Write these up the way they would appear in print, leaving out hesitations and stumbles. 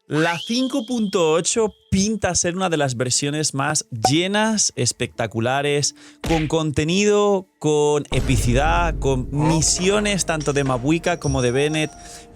La 5.8 pinta ser una de las versiones más llenas, espectaculares, con contenido, con epicidad, con misiones tanto de Mabuika como de Bennett,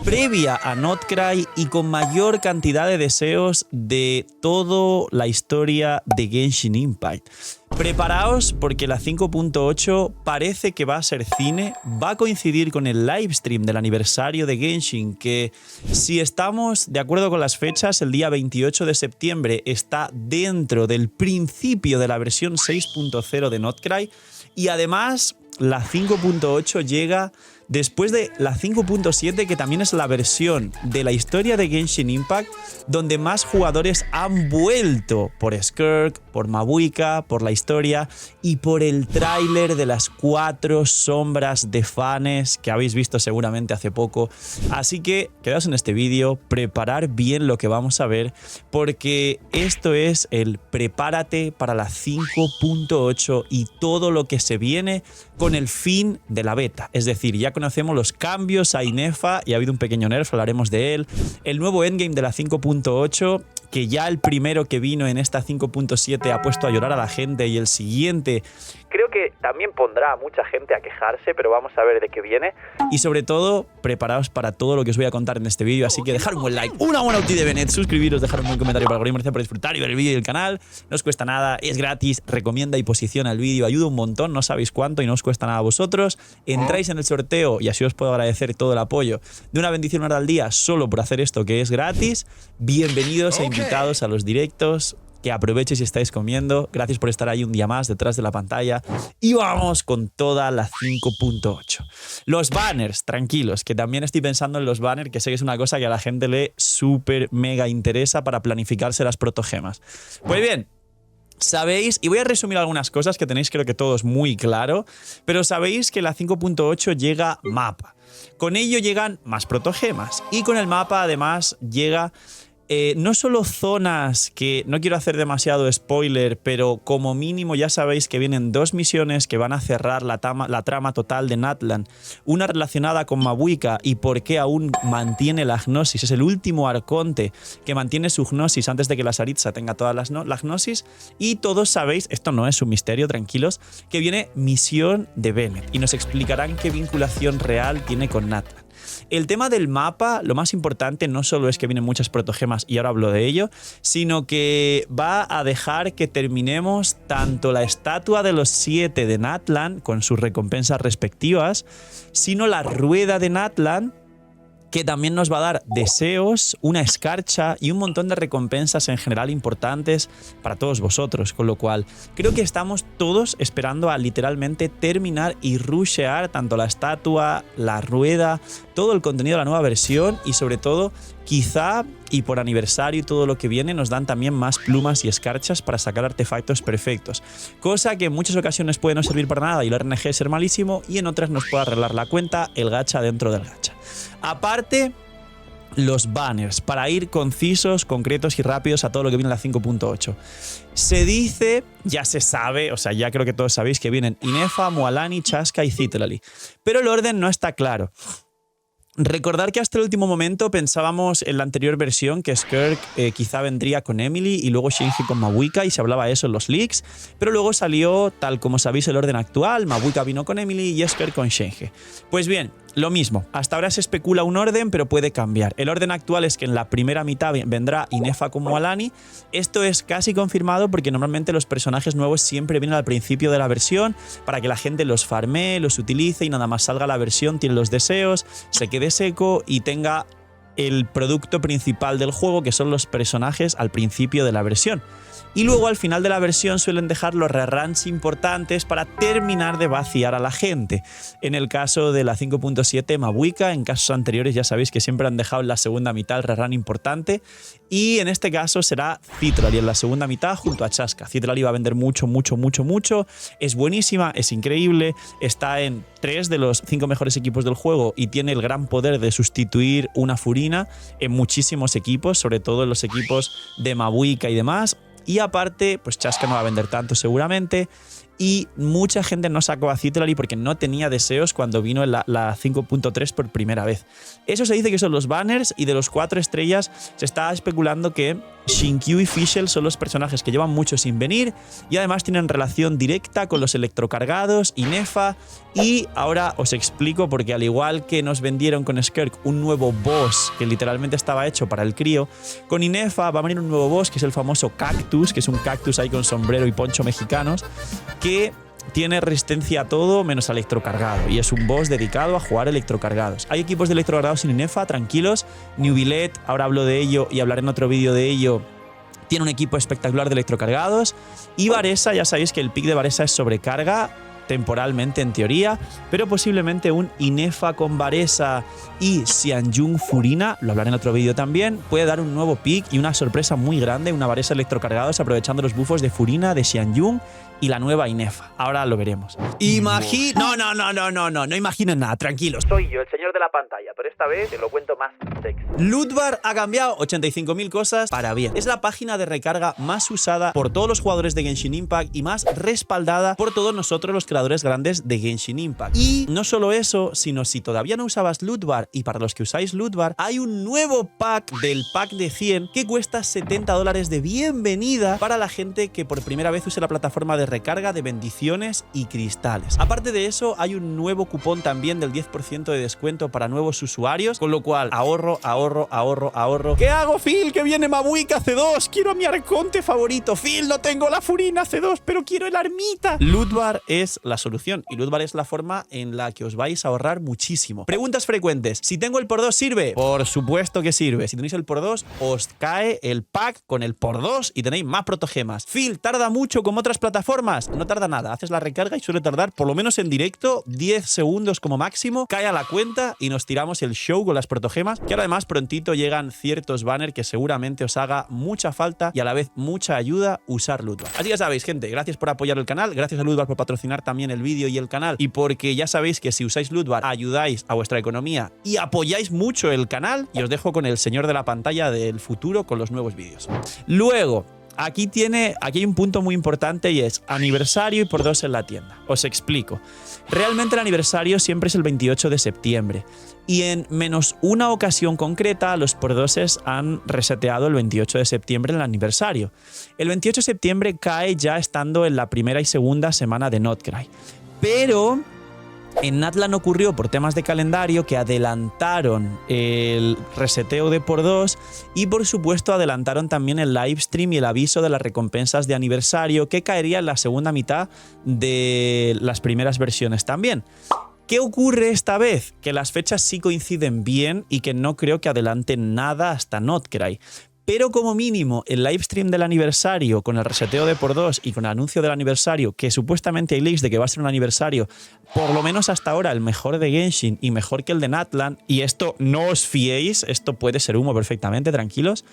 previa a Notcry y con mayor cantidad de deseos de toda la historia de Genshin Impact. Preparaos porque la 5.8 parece que va a ser cine, va a coincidir con el livestream del aniversario de Genshin, que si estamos de acuerdo con las fechas, el día 28 de septiembre está dentro del principio de la versión 6.0 de Notcry y además la 5.8 llega después de la 5.7, que también es la versión de la historia de Genshin Impact donde más jugadores han vuelto por Skirk, por Mabuika, por la historia y por el tráiler de las 4 sombras de fans que habéis visto seguramente hace poco. Así que quedaos en este vídeo, preparar bien lo que vamos a ver, porque esto es el prepárate para la 5.8 y todo lo que se viene con el fin de la beta. Es decir, ya conocemos los cambios a Inefa y ha habido un pequeño nerf, hablaremos de él. El nuevo endgame de la 5.8, que ya el primero que vino en esta 5.7 ha puesto a llorar a la gente y el siguiente creo que también pondrá a mucha gente a quejarse, pero vamos a ver de qué viene. Y sobre todo, preparaos para todo lo que os voy a contar en este vídeo, así que dejar un buen like, una buena ulti de Bennett, suscribiros, dejar un buen comentario para el algoritmo, gracias por disfrutar y ver el vídeo y el canal. No os cuesta nada, es gratis, recomienda y posiciona el vídeo, ayuda un montón, no sabéis cuánto y no os cuesta nada a vosotros. Entráis en el sorteo y así os puedo agradecer todo el apoyo de una bendición al día solo por hacer esto que es gratis. Bienvenidos e invitados a los directos. Que aprovechéis si estáis comiendo. Gracias por estar ahí un día más detrás de la pantalla. Y vamos con toda la 5.8. Los banners, tranquilos, que también estoy pensando en los banners, que sé que es una cosa que a la gente le súper mega interesa para planificarse las protogemas. Pues bien, sabéis, y voy a resumir algunas cosas que tenéis creo que todos muy claro, pero sabéis que la 5.8 llega mapa. Con ello llegan más protogemas. Y con el mapa además llega no solo zonas que no quiero hacer demasiado spoiler, pero como mínimo ya sabéis que vienen 2 misiones que van a cerrar la trama total de Natlan. Una relacionada con Mabuika y por qué aún mantiene la gnosis. Es el último arconte que mantiene su gnosis antes de que la Saritza tenga todas la gnosis. Y todos sabéis, esto no es un misterio, tranquilos, que viene misión de Bennett y nos explicarán qué vinculación real tiene con Natlan. El tema del mapa, lo más importante no solo es que vienen muchas protogemas y ahora hablo de ello, sino que va a dejar que terminemos tanto la estatua de los 7 de Natlan con sus recompensas respectivas, sino la rueda de Natlan, que también nos va a dar deseos, una escarcha y un montón de recompensas en general importantes para todos vosotros, con lo cual creo que estamos todos esperando a literalmente terminar y rushear tanto la estatua, la rueda, todo el contenido de la nueva versión y sobre todo quizá, y por aniversario y todo lo que viene, nos dan también más plumas y escarchas para sacar artefactos perfectos, cosa que en muchas ocasiones puede no servir para nada y el RNG ser malísimo y en otras nos puede arreglar la cuenta el gacha dentro del gacha. Aparte, los banners, para ir concisos, concretos y rápidos a todo lo que viene en la 5.8. Se dice, ya se sabe, o sea, ya creo que todos sabéis que vienen Inefa, Mualani, Chasca y Citlali, pero el orden no está claro. Recordar que hasta el último momento pensábamos en la anterior versión que Skirk quizá vendría con Emily y luego Shinji con Mabuika y se hablaba eso en los leaks, pero luego salió, tal como sabéis, el orden actual. Mabuika vino con Emily y Skirk con Shinji. Pues bien, lo mismo, hasta ahora se especula un orden, pero puede cambiar. El orden actual es que en la primera mitad vendrá Inefa con Mualani. Esto es casi confirmado porque normalmente los personajes nuevos siempre vienen al principio de la versión para que la gente los farmee, los utilice y nada más salga la versión, tiene los deseos, se quede seco y tenga el producto principal del juego, que son los personajes al principio de la versión. Y luego al final de la versión suelen dejar los reruns importantes para terminar de vaciar a la gente. En el caso de la 5.7 Mabuika, en casos anteriores ya sabéis que siempre han dejado en la segunda mitad el rerun importante. Y en este caso será Citlali en la segunda mitad junto a Chasca. Citlali va a vender mucho. Es buenísima, es increíble, está en 3 de los 5 mejores equipos del juego y tiene el gran poder de sustituir una Furina en muchísimos equipos, sobre todo en los equipos de Mabuika y demás. Y aparte, pues Chasca no va a vender tanto seguramente. y mucha gente no sacó a Citlalli porque no tenía deseos cuando vino la 5.3 por primera vez. Eso se dice que son los banners, y de los 4 estrellas se está especulando que Shinkyu y Fischl son los personajes que llevan mucho sin venir y además tienen relación directa con los electrocargados y Nefa. Y ahora os explico, porque al igual que nos vendieron con Skirk un nuevo boss que literalmente estaba hecho para el crío, con Inefa va a venir un nuevo boss que es el famoso Cactus, que es un cactus ahí con sombrero y poncho mexicanos, que tiene resistencia a todo menos a electrocargado, y es un boss dedicado a jugar electrocargados. Hay equipos de electrocargados en Inefa, tranquilos. Newvillet, ahora hablo de ello y hablaré en otro vídeo de ello, tiene un equipo espectacular de electrocargados. Y Varesa, ya sabéis que el pick de Varesa es sobrecarga, temporalmente en teoría, pero posiblemente un Inefa con Varesa y Xianyun Furina, lo hablaré en otro vídeo también, puede dar un nuevo pick y una sorpresa muy grande, una Varesa electrocargados aprovechando los buffos de Furina, de Xianyun y la nueva Inefa. Ahora lo veremos. No imaginen nada, tranquilos. Soy yo, el señor de la pantalla, pero esta vez te lo cuento más sexy. Lootbar ha cambiado 85.000 cosas para bien. Es la página de recarga más usada por todos los jugadores de Genshin Impact y más respaldada por todos nosotros los creadores grandes de Genshin Impact. Y no solo eso, sino si todavía no usabas Lootbar, y para los que usáis Lootbar, hay un nuevo pack del pack de 100 que cuesta $70 de bienvenida para la gente que por primera vez use la plataforma de recarga de bendiciones y cristales. Aparte de eso, hay un nuevo cupón también del 10% de descuento para nuevos usuarios, con lo cual ahorro. ¿Qué hago, Phil? Que viene Mabuik C2. Quiero a mi arconte favorito. Phil, no tengo la Furina C2, pero quiero el armita. Lootbar es la solución, y Lootbar es la forma en la que os vais a ahorrar muchísimo. Preguntas frecuentes: si tengo el por 2, ¿sirve? Por supuesto que sirve. Si tenéis el por 2, os cae el pack con el por 2 y tenéis más protogemas. Phil, ¿tarda mucho como otras plataformas? No tarda nada. Haces la recarga y suele tardar, por lo menos en directo, 10 segundos como máximo. Cae a la cuenta y nos tiramos el show con las protogemas, que ahora además prontito llegan ciertos banners que seguramente os haga mucha falta y a la vez mucha ayuda usar Lootbar. Así que ya sabéis, gente, gracias por apoyar el canal, gracias a Lootbar por patrocinar también el vídeo y el canal, y porque ya sabéis que si usáis Lootbar ayudáis a vuestra economía y apoyáis mucho el canal. Y os dejo con el señor de la pantalla del futuro con los nuevos vídeos. Luego, aquí hay un punto muy importante, y es aniversario y por 2 en la tienda. Os explico. Realmente el aniversario siempre es el 28 de septiembre. Y en menos una ocasión concreta, los por 2 han reseteado el 28 de septiembre en el aniversario. El 28 de septiembre cae ya estando en la primera y segunda semana de Notcry. Pero en Natlan ocurrió por temas de calendario que adelantaron el reseteo de por 2 y por supuesto adelantaron también el livestream y el aviso de las recompensas de aniversario, que caería en la segunda mitad de las primeras versiones también. ¿Qué ocurre esta vez? Que las fechas sí coinciden bien y que no creo que adelanten nada hasta Notcry. Pero como mínimo el livestream del aniversario con el reseteo de por 2 y con el anuncio del aniversario, que supuestamente hay leaks de que va a ser un aniversario, por lo menos hasta ahora el mejor de Genshin y mejor que el de Natlan, y esto no os fiéis, esto puede ser humo perfectamente, tranquilos,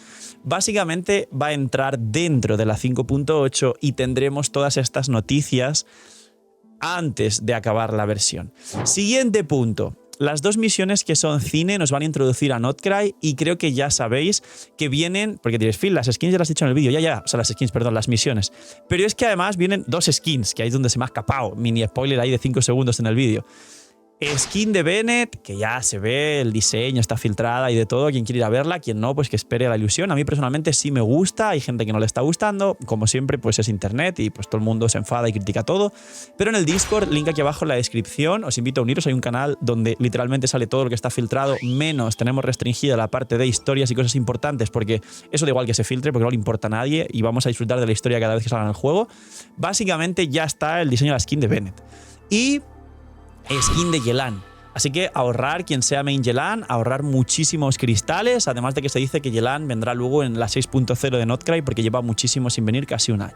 básicamente va a entrar dentro de la 5.8 y tendremos todas estas noticias antes de acabar la versión. Siguiente punto. Las 2 misiones que son cine nos van a introducir a Notcry, y creo que ya sabéis que vienen, porque diréis, Phil, las skins ya las he dicho en el vídeo, o sea, las skins, perdón, las misiones. Pero es que además vienen 2 skins, que ahí es donde se me ha escapado, mini spoiler ahí de 5 segundos en el vídeo. Skin de Bennett, que ya se ve, el diseño está filtrada y de todo. Quien quiere ir a verla, quien no, pues que espere la ilusión. A mí personalmente sí me gusta, hay gente que no le está gustando. Como siempre, pues es internet y pues todo el mundo se enfada y critica todo. Pero en el Discord, link aquí abajo en la descripción, os invito a uniros. Hay un canal donde literalmente sale todo lo que está filtrado, menos tenemos restringida la parte de historias y cosas importantes, porque eso da igual que se filtre, porque no le importa a nadie y vamos a disfrutar de la historia cada vez que salga en el juego. Básicamente ya está el diseño de la skin de Bennett. Y skin de Yelan. Así que ahorrar, quien sea main Yelan, ahorrar muchísimos cristales, además de que se dice que Yelan vendrá luego en la 6.0 de Notcry porque lleva muchísimo sin venir, casi un año.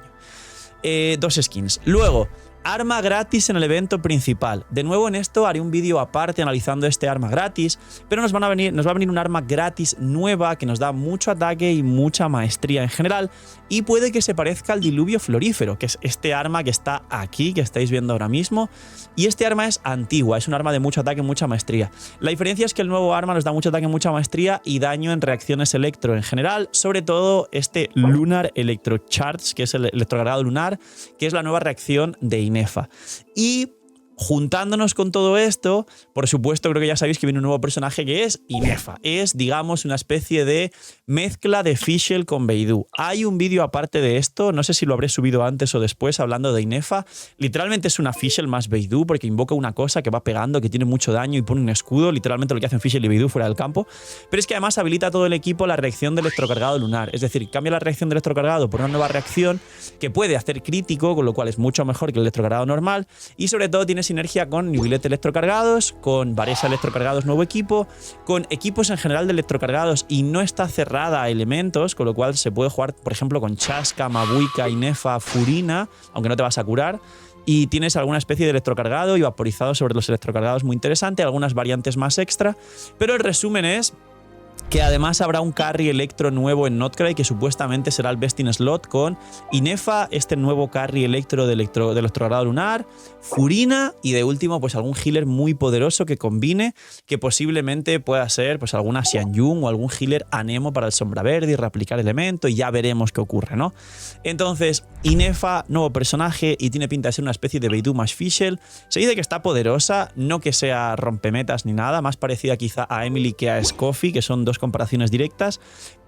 2 skins. Luego, arma gratis en el evento principal. De nuevo en esto haré un vídeo aparte analizando este arma gratis, pero nos va a venir un arma gratis nueva que nos da mucho ataque y mucha maestría en general, y puede que se parezca al diluvio florífero, que es este arma que está aquí, que estáis viendo ahora mismo, y este arma es antigua, es un arma de mucho ataque y mucha maestría. La diferencia es que el nuevo arma nos da mucho ataque, mucha maestría y daño en reacciones electro en general, sobre todo este Lunar Electrocharge, que es el electrocargado lunar, que es la nueva reacción de Inefa. Y juntándonos con todo esto, por supuesto, creo que ya sabéis que viene un nuevo personaje que es Inefa. Es, digamos, una especie de mezcla de Fischl con Beidou. Hay un vídeo aparte de esto, no sé si lo habré subido antes o después, hablando de Inefa. Literalmente es una Fischl más Beidou, porque invoca una cosa que va pegando, que tiene mucho daño y pone un escudo, literalmente lo que hacen Fischl y Beidou fuera del campo. Pero es que además habilita a todo el equipo la reacción de electrocargado lunar. Es decir, cambia la reacción de electrocargado por una nueva reacción que puede hacer crítico, con lo cual es mucho mejor que el electrocargado normal. Y sobre todo tiene sinergia con Nibilete electrocargados, con Varesa electrocargados nuevo equipo, con equipos en general de electrocargados y no está cerrada a elementos, con lo cual se puede jugar, por ejemplo, con Chasca, Mabuika, Inefa, Furina, aunque no te vas a curar. Y tienes alguna especie de electrocargado y vaporizado sobre los electrocargados muy interesante, algunas variantes más extra. Pero el resumen es que además habrá un carry electro nuevo en Notcry que supuestamente será el best in slot con Inefa, este nuevo carry electro de electrocargado lunar, Furina y de último pues algún healer muy poderoso que combine, que posiblemente pueda ser pues alguna Xianyun o algún healer Anemo para el Sombra Verde y reaplicar elemento y ya veremos qué ocurre, ¿no? Entonces, Inefa, nuevo personaje y tiene pinta de ser una especie de Beidou más Fischl. Se dice que está poderosa, no que sea rompemetas ni nada, más parecida quizá a Emily que a Scoffy, que son dos comparaciones directas,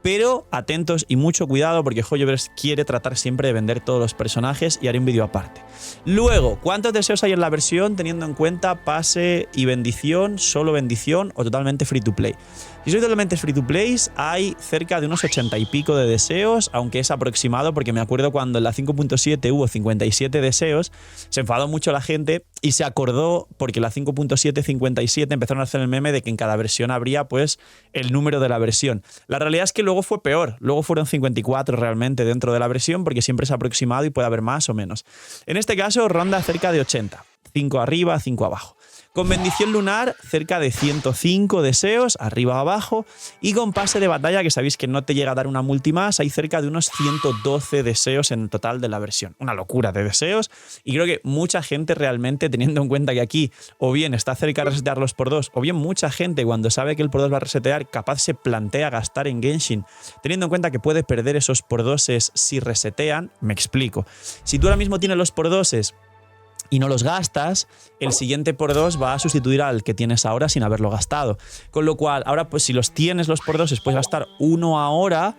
pero atentos y mucho cuidado porque Hoyoverse quiere tratar siempre de vender todos los personajes y haré un vídeo aparte. Luego, ¿cuántos deseos hay en la versión teniendo en cuenta pase y bendición, solo bendición o totalmente free to play? Si soy totalmente free to play, hay cerca de unos 80 y pico de deseos, aunque es aproximado porque me acuerdo cuando en la 5.7 hubo 57 deseos, se enfadó mucho la gente y se acordó porque la 5.7, 57 empezaron a hacer el meme de que en cada versión habría pues el número de la versión. La realidad es que luego fue peor, luego fueron 54 realmente dentro de la versión porque siempre es aproximado y puede haber más o menos. En este caso ronda cerca de 80, 5 arriba, 5 abajo. Con bendición lunar, cerca de 105 deseos, arriba o abajo. Y con pase de batalla, que sabéis que no te llega a dar una multi más, hay cerca de unos 112 deseos en total de la versión. Una locura de deseos. Y creo que mucha gente realmente, teniendo en cuenta que aquí o bien está cerca de resetear los por 2, o bien mucha gente cuando sabe que el por 2 va a resetear, capaz se plantea gastar en Genshin, teniendo en cuenta que puede perder esos por 2 si resetean. Me explico. Si tú ahora mismo tienes los por 2 y no los gastas, el siguiente por 2 va a sustituir al que tienes ahora sin haberlo gastado. Con lo cual, ahora pues si los tienes los por 2 puedes gastar uno ahora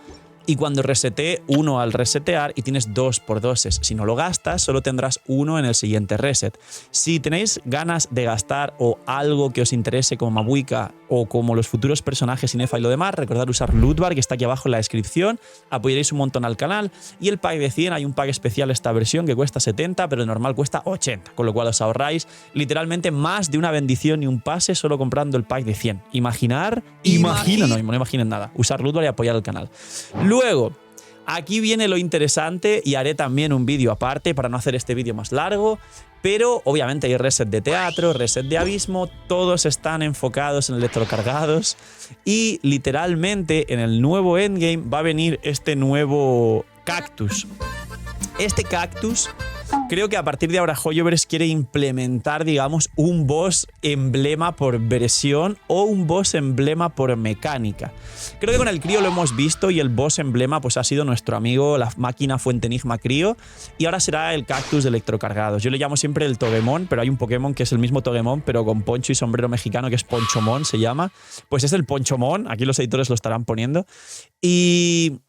y cuando resetee uno al resetear y tienes 2 por 2. Si no lo gastas, solo tendrás uno en el siguiente reset. Si tenéis ganas de gastar o algo que os interese como Mabuika o como los futuros personajes Inefa y lo demás, recordad usar Lootbar, que está aquí abajo en la descripción, apoyaréis un montón al canal. Y el pack de 100, hay un pack especial esta versión que cuesta 70, pero el normal cuesta 80, con lo cual os ahorráis literalmente más de una bendición y un pase solo comprando el pack de 100. No imaginen nada. Usar Lootbar y apoyar al canal. Luego, aquí viene lo interesante y haré también un vídeo aparte para no hacer este vídeo más largo, pero obviamente hay reset de teatro, reset de abismo, todos están enfocados en electrocargados y literalmente en el nuevo endgame va a venir este nuevo cactus. Este cactus, creo que a partir de ahora Hoyoverse quiere implementar, digamos, un boss emblema por versión o un boss emblema por mecánica. Creo que con el crío lo hemos visto y el boss emblema pues ha sido nuestro amigo, la máquina fuente enigma crío, y ahora será el cactus de electrocargados. Yo le llamo siempre el Togemon, pero hay un Pokémon que es el mismo Togemon, pero con poncho y sombrero mexicano, que es Ponchomon se llama. Pues es el Ponchomon, aquí los editores lo estarán poniendo. Y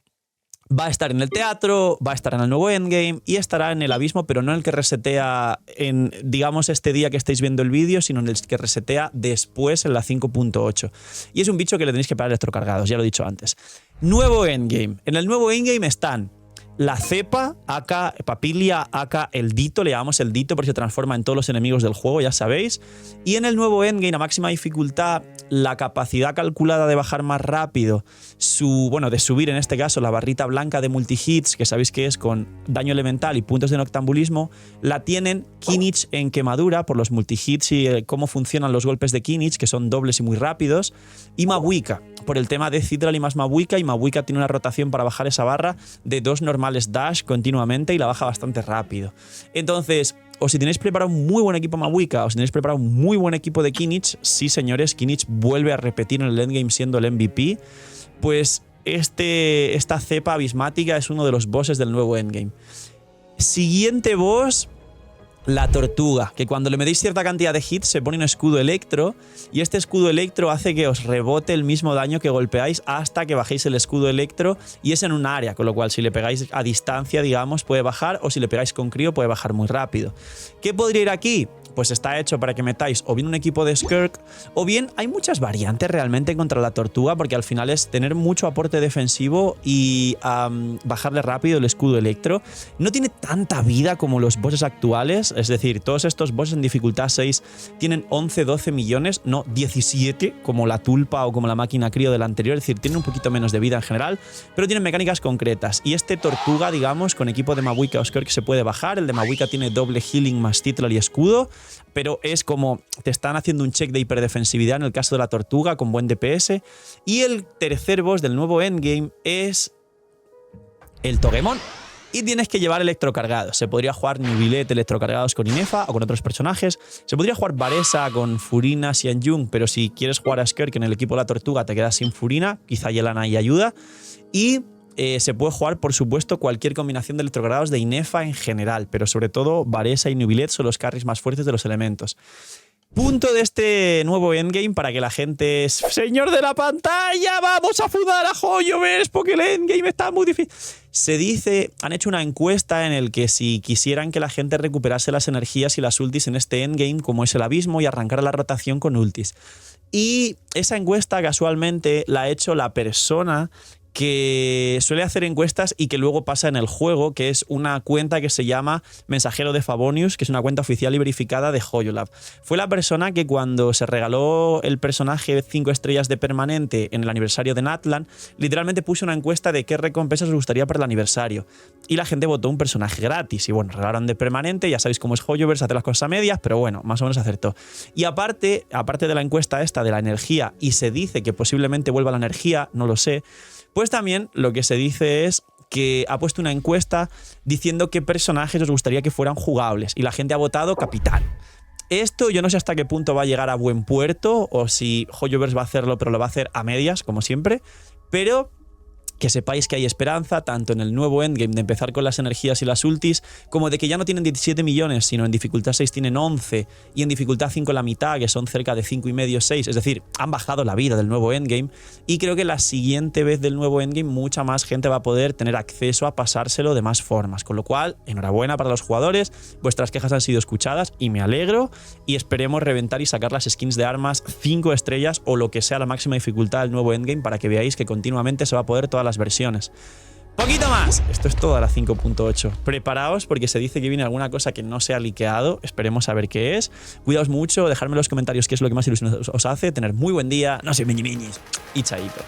va a estar en el teatro, va a estar en el nuevo endgame y estará en el abismo, pero no en el que resetea en, digamos, este día que estáis viendo el vídeo, sino en el que resetea después en la 5.8. Y es un bicho que le tenéis que parar electrocargados, ya lo he dicho antes. Nuevo endgame. En el nuevo endgame están la cepa, aka Papilia, aka el Dito, le llamamos el Dito porque se transforma en todos los enemigos del juego, ya sabéis. Y en el nuevo endgame, a máxima dificultad, la capacidad calculada de bajar más rápido, de subir en este caso la barrita blanca de multihits, que sabéis que es con daño elemental y puntos de noctambulismo, la tienen Kinich en quemadura por los multihits y cómo funcionan los golpes de Kinich, que son dobles y muy rápidos, y Mabuika, por el tema de Citral y más Mabuika, y Mabuika tiene una rotación para bajar esa barra de 2 normales dash continuamente y la baja bastante rápido. Entonces, o si tenéis preparado un muy buen equipo Mabuika, o si tenéis preparado un muy buen equipo de Kinich, sí señores, Kinich vuelve a repetir en el endgame siendo el MVP, pues esta cepa abismática es uno de los bosses del nuevo endgame. Siguiente boss, la tortuga, que cuando le metéis cierta cantidad de hits se pone un escudo electro y este escudo electro hace que os rebote el mismo daño que golpeáis hasta que bajéis el escudo electro y es en un área, con lo cual si le pegáis a distancia, digamos, puede bajar o si le pegáis con crío puede bajar muy rápido. ¿Qué podría ir aquí? Pues está hecho para que metáis o bien un equipo de Skirk o bien hay muchas variantes realmente contra la tortuga porque al final es tener mucho aporte defensivo y bajarle rápido el escudo electro. No tiene tanta vida como los bosses actuales, es decir, todos estos bosses en dificultad 6 tienen 11-12 millones, no 17 como la tulpa o como la máquina crío del anterior, es decir, tienen un poquito menos de vida en general, pero tienen mecánicas concretas y este tortuga, digamos, con equipo de Mavuika o Skirk se puede bajar, el de Mavuika tiene doble healing más titral y escudo, pero es como te están haciendo un check de hiperdefensividad en el caso de la tortuga con buen DPS. Y el tercer boss del nuevo endgame es el Togemon. Y tienes que llevar electrocargados. Se podría jugar Nubilet electrocargados con Inefa o con otros personajes. Se podría jugar Varesa con Furina, Xianjun, pero si quieres jugar a Skirk en el equipo de la tortuga te quedas sin Furina. Quizá Yelana ahí ayuda. Y se puede jugar, por supuesto, cualquier combinación de electrocargados de Inefa en general, pero sobre todo Varesa y Nubilet son los carries más fuertes de los elementos. Punto de este nuevo endgame para que la gente es señor de la pantalla, vamos a fundar a Hoyoverse porque el endgame está muy difícil. Se dice, han hecho una encuesta en el que si quisieran que la gente recuperase las energías y las ultis en este endgame, como es el abismo, y arrancara la rotación con ultis. Y esa encuesta casualmente la ha hecho la persona que suele hacer encuestas y que luego pasa en el juego, que es una cuenta que se llama Mensajero de Favonius, que es una cuenta oficial y verificada de HoYoLab. Fue la persona que cuando se regaló el personaje 5 estrellas de permanente en el aniversario de Natlan, literalmente puso una encuesta de qué recompensas os gustaría para el aniversario. Y la gente votó un personaje gratis. Y bueno, regalaron de permanente, ya sabéis cómo es HoYoverse, hace las cosas a medias, pero bueno, más o menos acertó. Y aparte de la encuesta esta de la energía, y se dice que posiblemente vuelva la energía, no lo sé, pues también lo que se dice es que ha puesto una encuesta diciendo qué personajes os gustaría que fueran jugables y la gente ha votado Capitán. Esto yo no sé hasta qué punto va a llegar a buen puerto o si HoYoverse va a hacerlo pero lo va a hacer a medias como siempre, pero que sepáis que hay esperanza tanto en el nuevo endgame de empezar con las energías y las ultis, como de que ya no tienen 17 millones, sino en dificultad 6 tienen 11 y en dificultad 5 la mitad, que son cerca de 5,5, 6. Es decir, han bajado la vida del nuevo endgame y creo que la siguiente vez del nuevo endgame mucha más gente va a poder tener acceso a pasárselo de más formas. Con lo cual, enhorabuena para los jugadores, vuestras quejas han sido escuchadas y me alegro y esperemos reventar y sacar las skins de armas 5 estrellas o lo que sea la máxima dificultad del nuevo endgame para que veáis que continuamente se va a poder todas las versiones. ¡Poquito más! Esto es toda la 5.8. Preparaos porque se dice que viene alguna cosa que no se ha liqueado. Esperemos a ver qué es. Cuidaos mucho, dejadme en los comentarios qué es lo que más ilusión os hace. Tener muy buen día. No sé, miñi miñis. Y chaito.